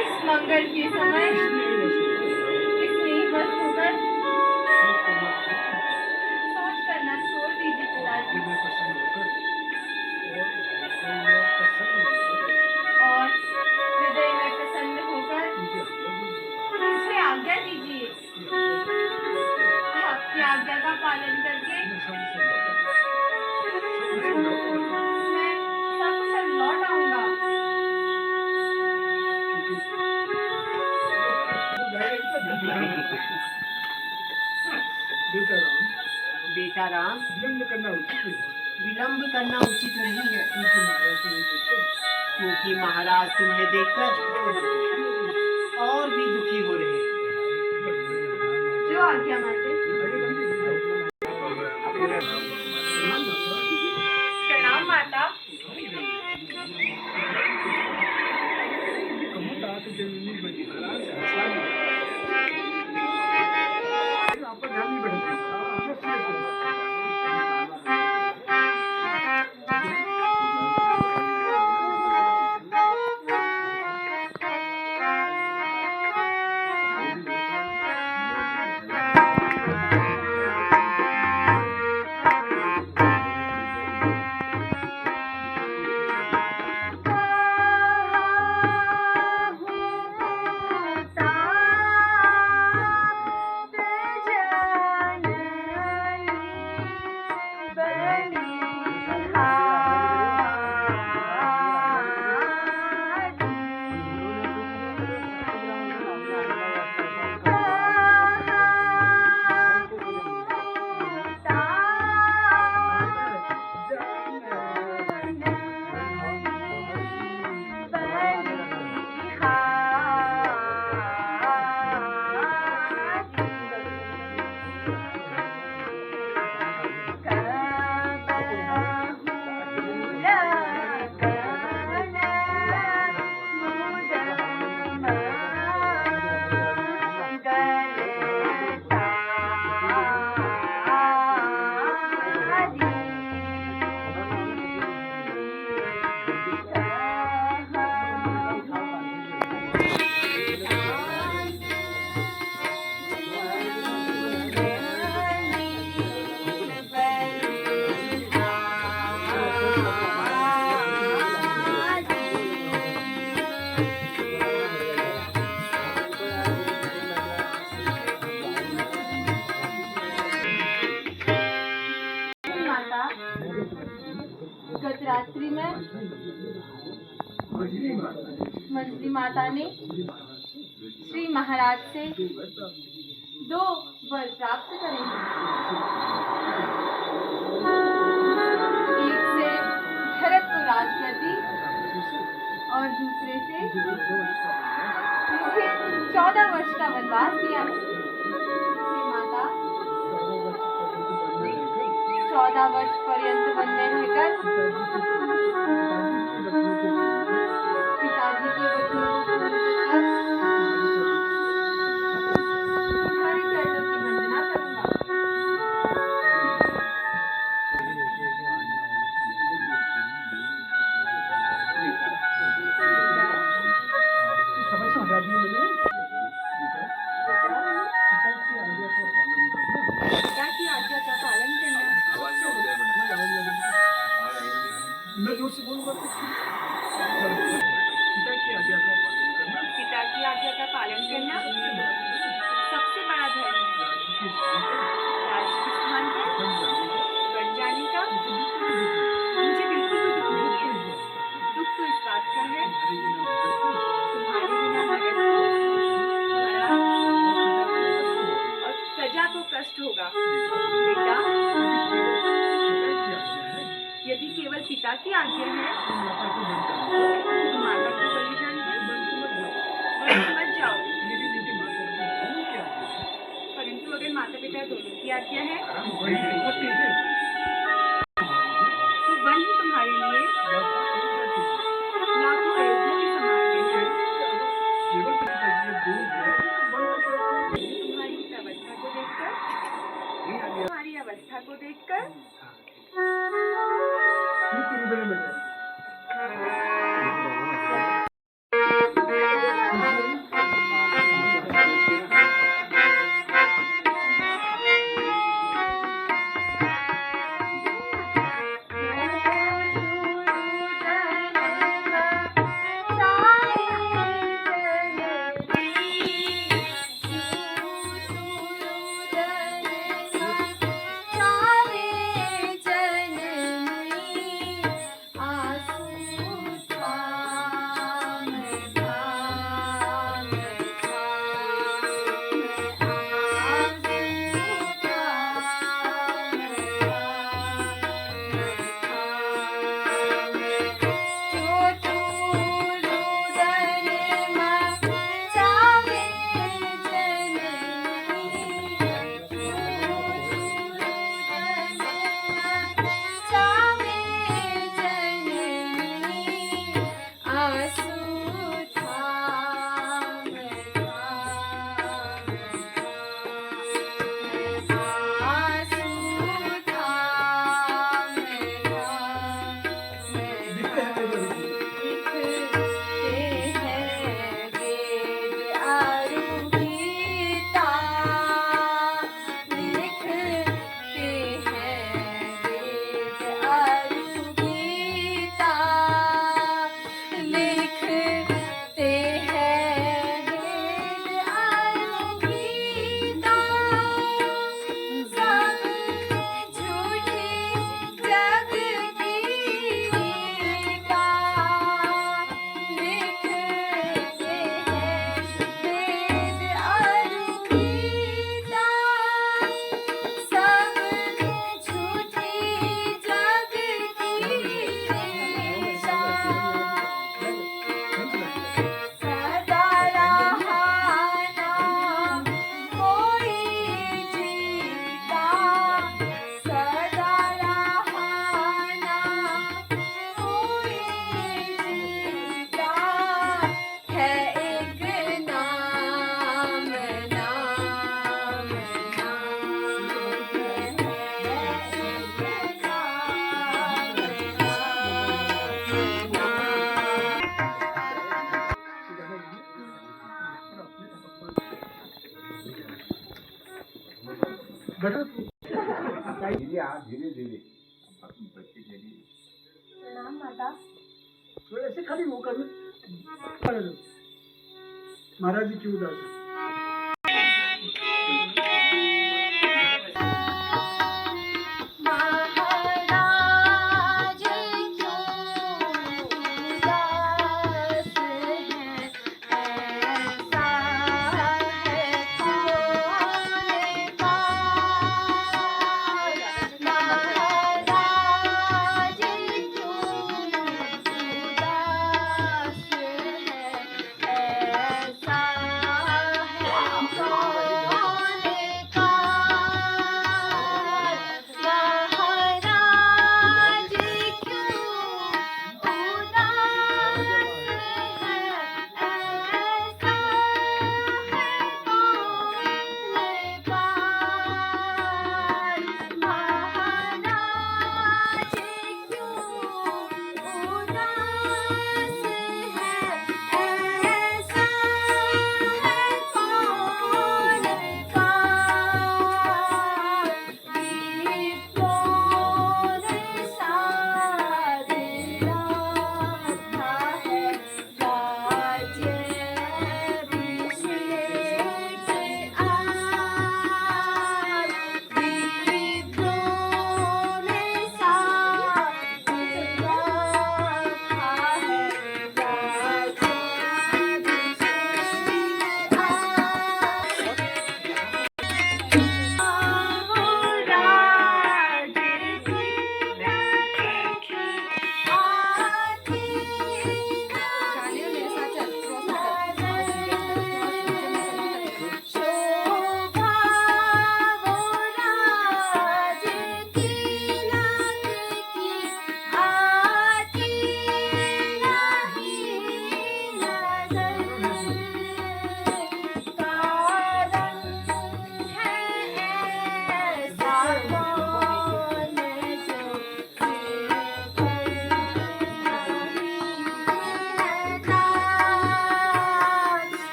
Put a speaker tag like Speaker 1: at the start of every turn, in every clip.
Speaker 1: इस मंगल के समय इसमें बस होकर सोच करना छोड़ दीजिए पिताजी और हृदय में प्रसन्न होकर मुझे आज्ञा दीजिए। आपकी आज्ञा का पालन करके मैं सकुशल लौट आऊंगा।
Speaker 2: बेटा राम, विलंब करना उचित नहीं है, क्योंकि महाराज तुम्हें देखकर और भी दुखी हो रहे हैं।
Speaker 1: जो आज्ञा माते। प्रणाम माता। में मंजली माता ने श्री महाराज से 2 वर प्राप्त करेंगे। एक से भरत को राजगद्दी और दूसरे से मुझे 14 वर्ष का वनवास दिया है। श्री माता 14 वर्ष पर्यंत वन में रहकर पिताजी के वचनों को पूर्ण कर तुम्हारे चरणों की वंदना करूंगा। पिता की आज्ञा का पालन करना।
Speaker 3: मैं जोर से बोलूंगा तो
Speaker 1: पिता की आज्ञा का पालन करना सबसे बड़ा धर्म है। राज के स्थान पर बढ़ जाने का मुझे बिल्कुल भी दुख नहीं है। दुख तो इस बात का है तुम्हारे बिना भगत को और प्रजा को कष्ट होगा। बेटा, यदि केवल पिता की आज्ञा है तो माता को बलिदान दो, मत जाओ। परंतु अगर माता पिता दोनों की आज्ञा है तो वन ही तुम्हारे लिए लाखों अयोध्या के समान है। तुम्हारी अवस्था को देखकर
Speaker 3: धीरे धीरे
Speaker 1: प्रणाम माता।
Speaker 3: तो ऐसे खाली वो कर महाराज जी क्यों उदास है?
Speaker 1: महाराज क्यों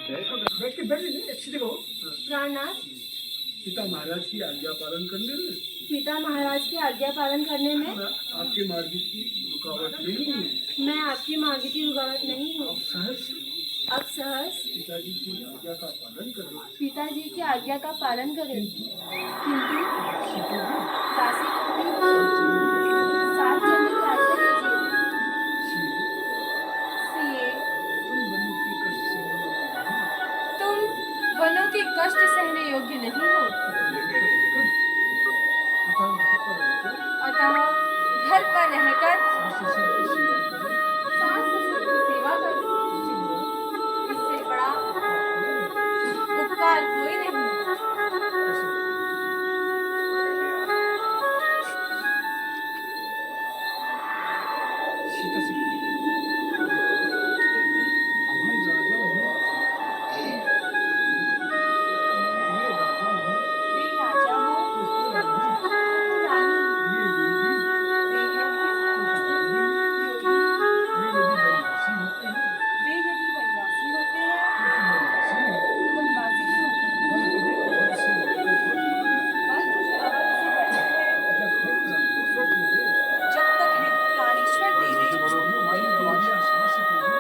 Speaker 3: देखो बैठ के बैठ नहीं अच्छी जगह हो।
Speaker 1: प्राणनाथ,
Speaker 3: पिता महाराज की आज्ञा पालन करने में
Speaker 1: पिता महाराज की आज्ञा पालन करने में
Speaker 3: आपके मार्ग की रुकावट नहीं है।
Speaker 1: मैं आपकी मार्ग की रुकावट नहीं हूँ।
Speaker 3: आप सहज
Speaker 1: अब सहस
Speaker 3: पिताजी की आज्ञा का पालन करें,
Speaker 1: पिताजी की आज्ञा का पालन करें,
Speaker 3: किंतु
Speaker 1: किंतु
Speaker 3: दासी को भी
Speaker 1: दासी को भी
Speaker 3: साथ चलने की
Speaker 1: 7 जन त्याग कर दीजिए।
Speaker 3: सीए,
Speaker 1: सिए,
Speaker 3: तुम वनों की कष्ट सहने योग्य
Speaker 1: तुम वनों के कष्ट सहने योग्य
Speaker 3: नहीं।
Speaker 1: नहीं हो।
Speaker 3: अतः घर
Speaker 1: अतः घर
Speaker 3: पर रहकर
Speaker 1: पर रहकर
Speaker 3: सास ससुर की सेवा करो।
Speaker 1: सास ससुर की सेवा करो। इससे बड़ा उपकार कोई नहीं।
Speaker 3: सीता से मैं राजा हूँ, मैं राजा हूँ,
Speaker 1: वे राजा हो,
Speaker 3: तो
Speaker 1: रानी,
Speaker 3: ये योगी,
Speaker 1: वे योगी,
Speaker 3: वे यदि बनवासी होते हैं,
Speaker 1: वे यदि वनवासी होते हैं
Speaker 3: तो बनवासी
Speaker 1: तो बनवासी
Speaker 3: ही
Speaker 1: ही होंगे।
Speaker 3: वन तुझे अवध से बढ़कर थोड़ी है।
Speaker 1: वन तुझे अवध से बढ़कर है।
Speaker 3: जब है प्राणेश्वर तेरे,
Speaker 1: जब तक है प्राणेश्वर तेरे,
Speaker 3: वन देविया सास तेरी,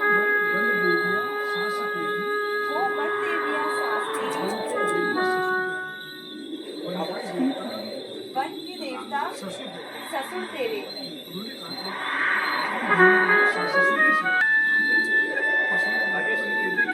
Speaker 3: वन देविया सास तेरी,
Speaker 1: हो वन देविया सास तेरी,
Speaker 3: वन के देविया ससुर तेरे,
Speaker 1: वन के देवता
Speaker 3: ससुर तेरे।
Speaker 1: ससुर तेरे।
Speaker 3: उन्होंने कहा सास ससुर की सेवा पसंद आगे से लेके देख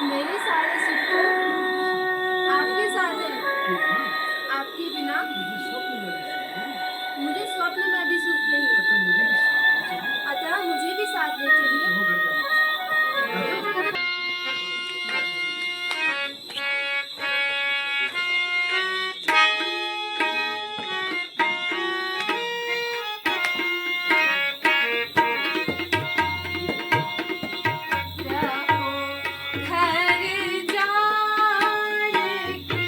Speaker 1: मेरे सारे सुख आपके साथ है। आपके बिना मुझे स्वप्न में भी सुख नहीं। अतः मुझे भी साथ ले चलिए। घर जाने की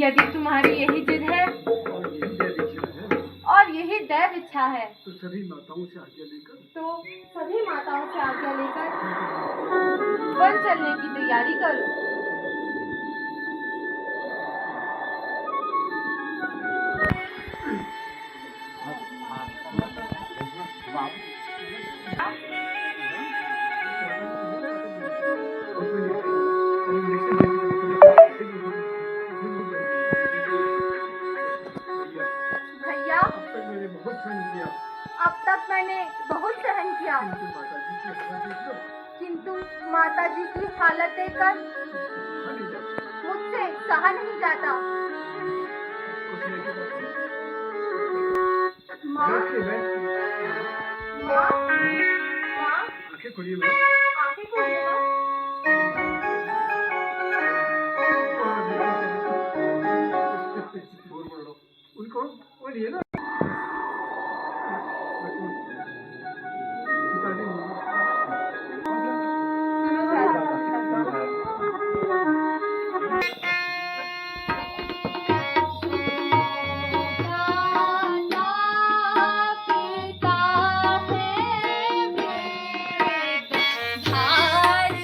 Speaker 1: यदि तुम्हारी यही जिद है
Speaker 3: और यही दैव इच्छा है
Speaker 1: और यही दैव इच्छा है
Speaker 3: तो सभी माताओं से आज्ञा लेकर
Speaker 1: वन चलने की तैयारी करो।
Speaker 3: भैया अब तक मैंने बहुत सहन किया किंतु माता जी की हालत देखकर मुझसे सहा नहीं जाता। माँ माँ माँ
Speaker 2: आंखें खोलिए
Speaker 3: आंखें खोलिए माँ।
Speaker 2: उनको बोलिए ना
Speaker 3: भार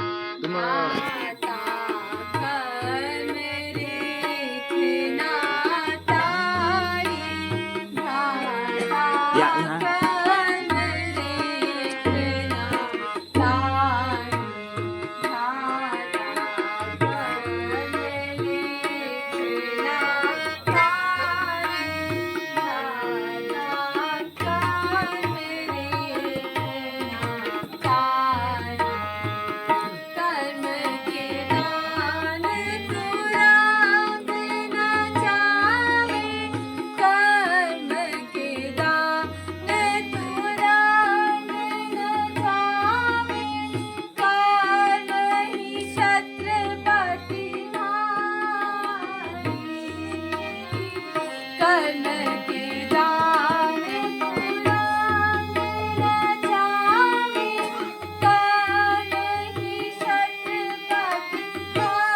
Speaker 1: आता कर्म रेखना तारी धाता कर्म रेखना तारी धाता कर्म रेखना तारी धाता कर्म रेखना तारी कर्म के दान तुरंग न जावे कर्म के दान तुरंग न जावे कर्म ही छत्रपति नारी कर्म के दान तुरंग न जावे कर्म ही छत्रपति नारी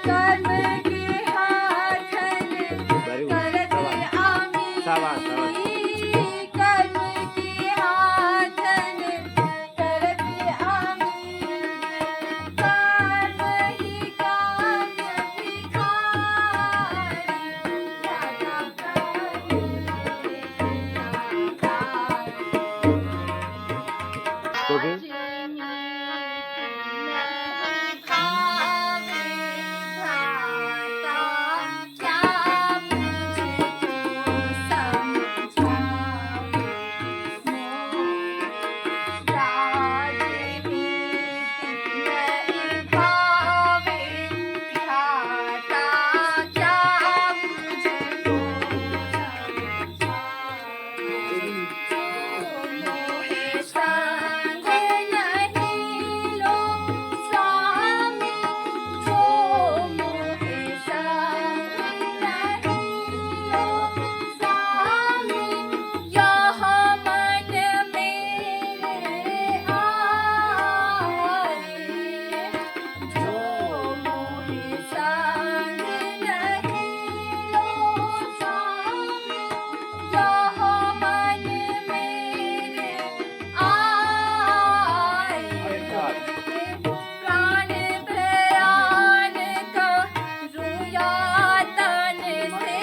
Speaker 1: कर्म के हाथन करते आमी कर्म के हाथन करते आमी कर्म ही काम भिखारी दाता कर्म
Speaker 4: तो फिर प्राण प्रयाण का रुया तन से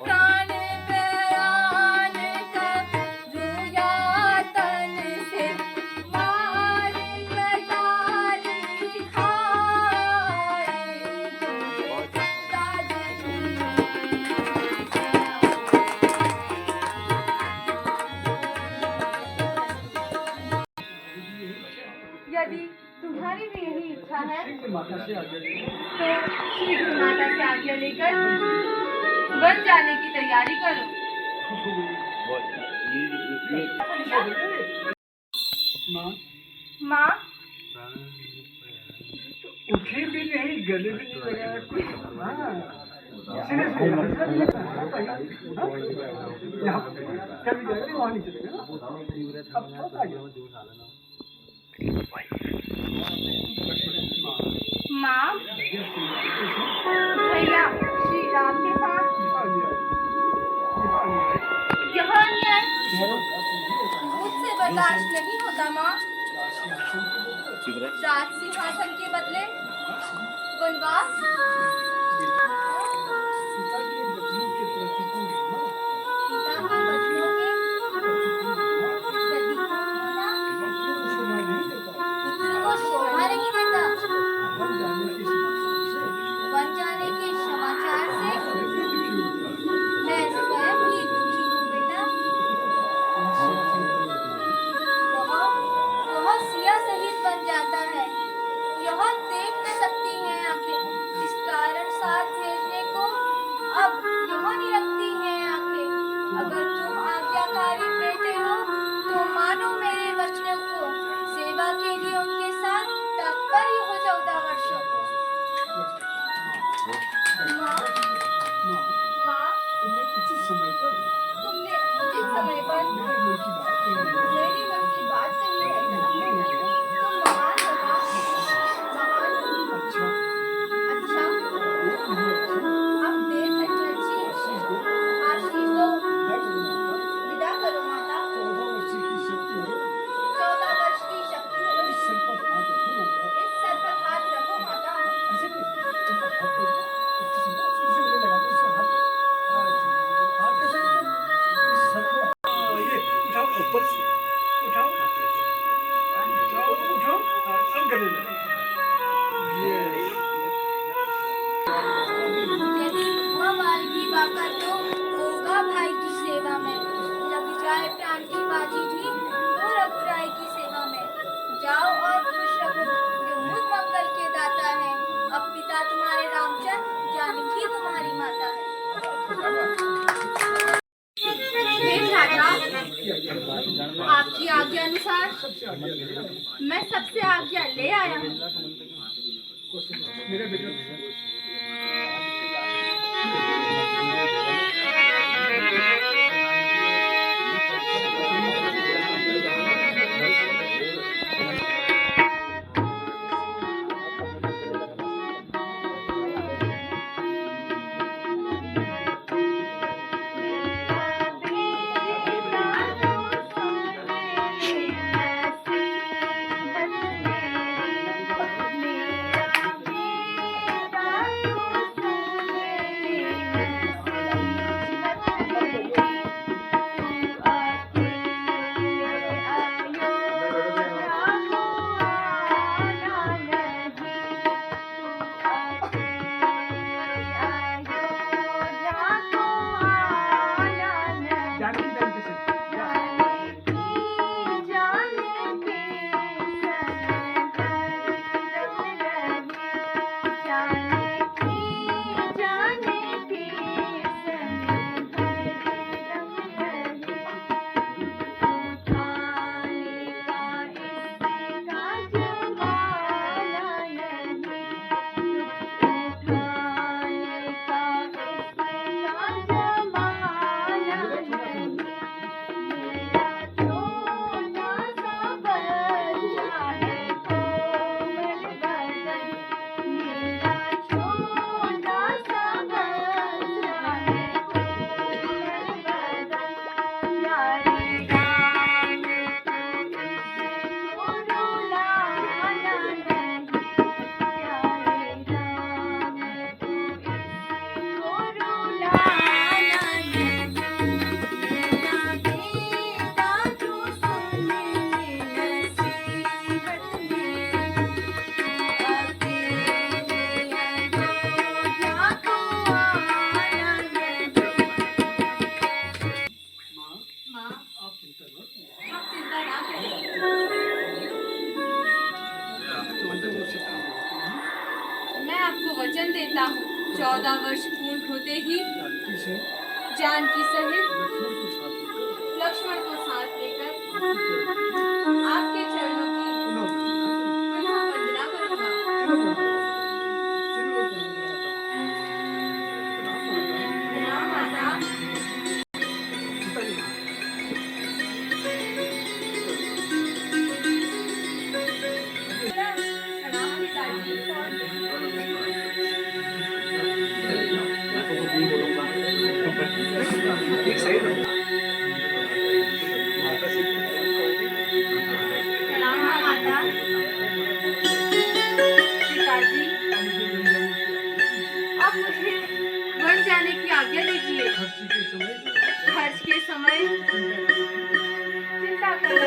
Speaker 4: प्राण प्रयाण का रुया तन से मार कटारी खाए यदि तुम्हारी भी यही इच्छा है
Speaker 3: माता से आगे
Speaker 1: तो शीघ्र माता से आज्ञा लेकर वन जाने की तैयारी करो।
Speaker 3: माँ
Speaker 1: माँ
Speaker 3: उठी भी नहीं, गले भी नहीं लगाया कुछ। हाँ सीरियस में यहाँ कभी जाएगा वहाँ नहीं चलेगा ना। अब थोड़ा सा आगे।
Speaker 1: माँ भैया श्री राम के साथ यह अन्याय मुझसे बर्दाश्त नहीं होता माँ। राज सिंहासन के बदले वनवास
Speaker 3: सीता के बच्चों के प्रतिकूल होना,
Speaker 1: सीता के बच्चों के प्रतिकूल होना
Speaker 3: शोभा नहीं देता।
Speaker 1: पुत्र को शोभा नहीं देता।
Speaker 3: वन जाने के समाचार से
Speaker 1: वन जाने के समाचार से मैं स्वयं ही दुखी हूँ बेटा। वह सिया सहित बन जाता है। यह देख न सकती हैं आंखें। इस कारण साथ
Speaker 5: यदि हुआ वाल्गी बाका तो होगा भाई की सेवा में, लग जाए प्राण की बाजी भी तो रघुराई की सेवा में। जाओ और खुश रहो जो मुझ मंगल के दाता है, अब पिता तुम्हारे रामचंद्र, जानकी तुम्हारी माता है।
Speaker 4: हे भ्राता, आपकी आज्ञा अनुसार मैं सबसे आज्ञा ले आया हूँ। मैं आपको वचन देता हूँ, 14 वर्ष पूर्ण होते ही जानकी सहित लक्ष्मण को साथ लेकर आपके चरणों की पुनः वंदना करूंगा। प्रणाम माता। प्रणाम पिताजी। प्रणाम माता। पिताजी, आप मुझे वन जाने की आज्ञा दीजिए। खर्च के समय चिंता करना।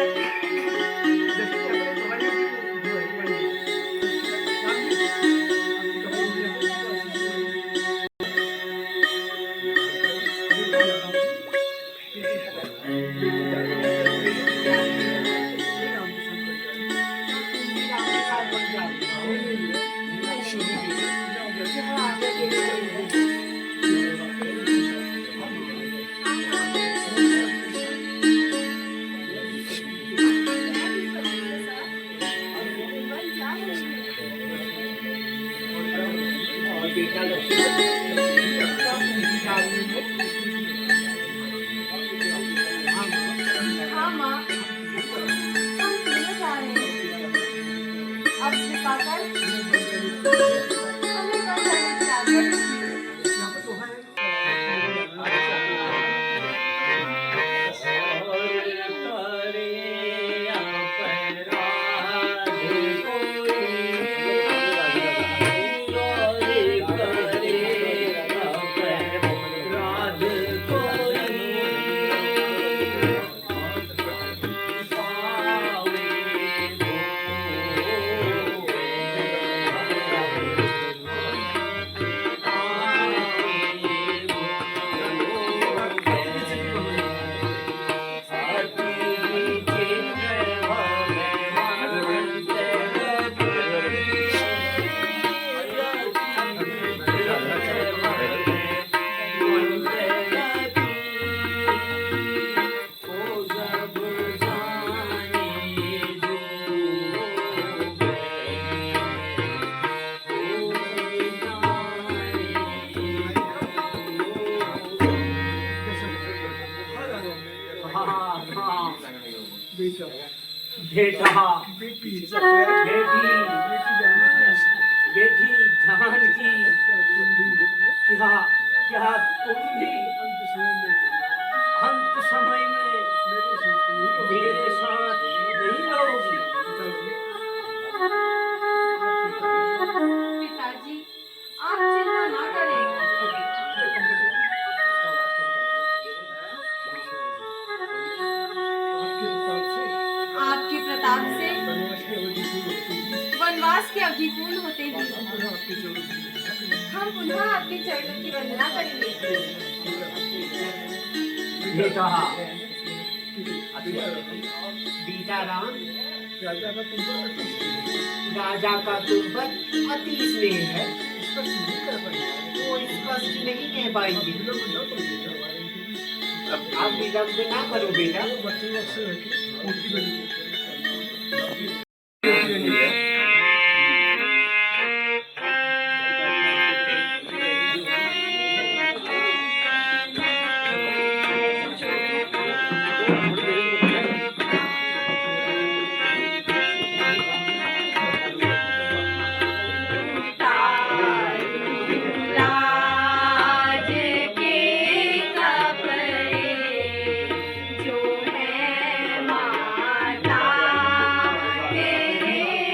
Speaker 4: हाँ माँ, हम तीनों जा रहे हैं। अब कृपा कर हमें वन जाने की आज्ञा दीजिए।
Speaker 2: बेटा
Speaker 3: बेटी
Speaker 2: बेटी बेटी जानकी क्या क्या तुम भी अंत समय में मेरे साथ नहीं रहोगी?
Speaker 4: पिताजी, आप चिंता ना करें। आपके प्रताप से वनवास की अवधि पूर्ण होते ही हम पुनः आपके चरणों की वंदना करेंगे।
Speaker 2: बेटा सीताराम, राजा का तुम पर अति स्नेह है, वो स्पष्ट नहीं कह पाएंगे। आप विलंब ना करो बेटा।
Speaker 4: राज के कपड़े जो है माता तेरे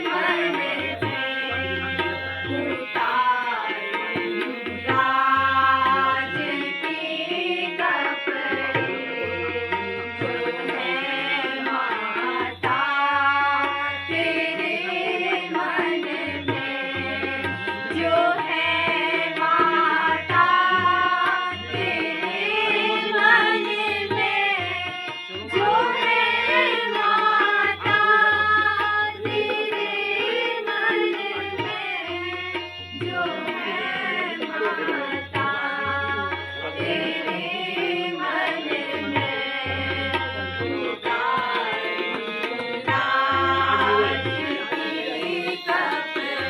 Speaker 4: मन में उतारू। राज के कपड़े जो है माता तेरे मन में, जो है माता तेरे मन में, जो है माता तेरे मन में, जो है माता तेरे मन में उतारू। राज की कपड़े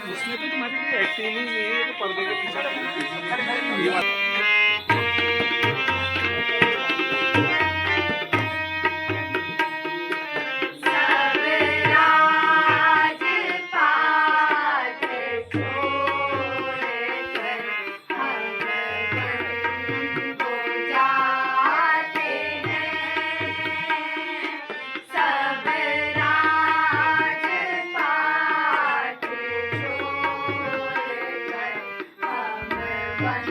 Speaker 3: उसमें तो तुम्हारी कोई एक्टिंग नहीं है, तो पर्दे के पीछे
Speaker 4: सब राज पाठ छोड़कर हम वन को जाते हैं। सब राज पाठ छोड़कर हम वन